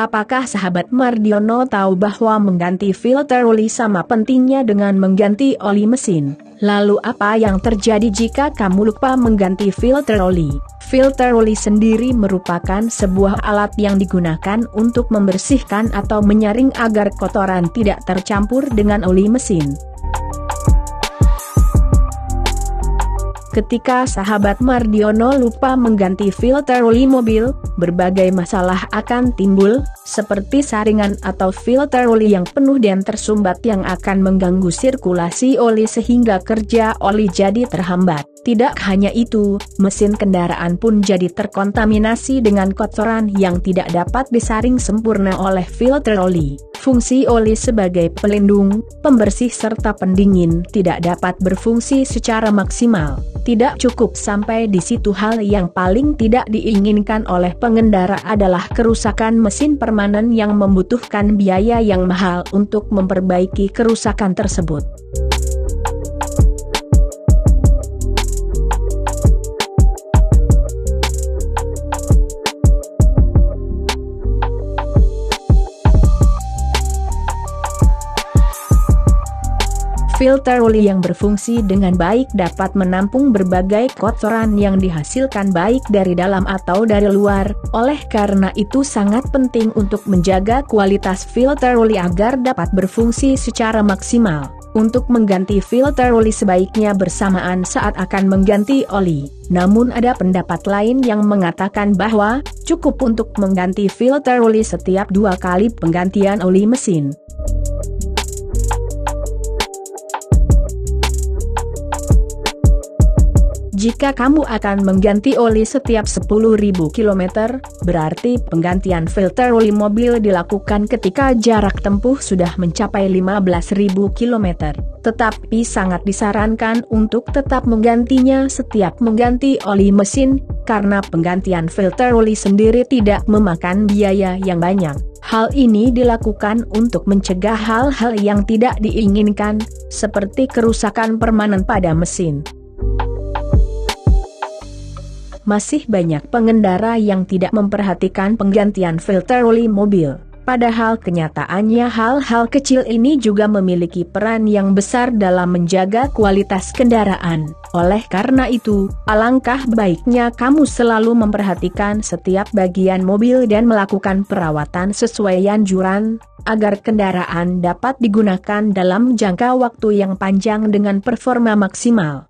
Apakah sahabat Mardiono tahu bahwa mengganti filter oli sama pentingnya dengan mengganti oli mesin? Lalu apa yang terjadi jika kamu lupa mengganti filter oli? Filter oli sendiri merupakan sebuah alat yang digunakan untuk membersihkan atau menyaring agar kotoran tidak tercampur dengan oli mesin. Ketika sahabat Mardiono lupa mengganti filter oli mobil, berbagai masalah akan timbul, seperti saringan atau filter oli yang penuh dan tersumbat yang akan mengganggu sirkulasi oli sehingga kerja oli jadi terhambat. Tidak hanya itu, mesin kendaraan pun jadi terkontaminasi dengan kotoran yang tidak dapat disaring sempurna oleh filter oli. Fungsi oli sebagai pelindung, pembersih serta pendingin tidak dapat berfungsi secara maksimal. Tidak cukup sampai di situ, hal yang paling tidak diinginkan oleh pengendara adalah kerusakan mesin permanen yang membutuhkan biaya yang mahal untuk memperbaiki kerusakan tersebut. Filter oli yang berfungsi dengan baik dapat menampung berbagai kotoran yang dihasilkan baik dari dalam atau dari luar. Oleh karena itu sangat penting untuk menjaga kualitas filter oli agar dapat berfungsi secara maksimal. Untuk mengganti filter oli sebaiknya bersamaan saat akan mengganti oli. Namun ada pendapat lain yang mengatakan bahwa cukup untuk mengganti filter oli setiap 2 kali penggantian oli mesin. Jika kamu akan mengganti oli setiap 10.000 km, berarti penggantian filter oli mobil dilakukan ketika jarak tempuh sudah mencapai 15.000 km. Tetapi sangat disarankan untuk tetap menggantinya setiap mengganti oli mesin, karena penggantian filter oli sendiri tidak memakan biaya yang banyak. Hal ini dilakukan untuk mencegah hal-hal yang tidak diinginkan, seperti kerusakan permanen pada mesin. Masih banyak pengendara yang tidak memperhatikan penggantian filter oli mobil. Padahal kenyataannya hal-hal kecil ini juga memiliki peran yang besar dalam menjaga kualitas kendaraan. Oleh karena itu, alangkah baiknya kamu selalu memperhatikan setiap bagian mobil dan melakukan perawatan sesuai anjuran, agar kendaraan dapat digunakan dalam jangka waktu yang panjang dengan performa maksimal.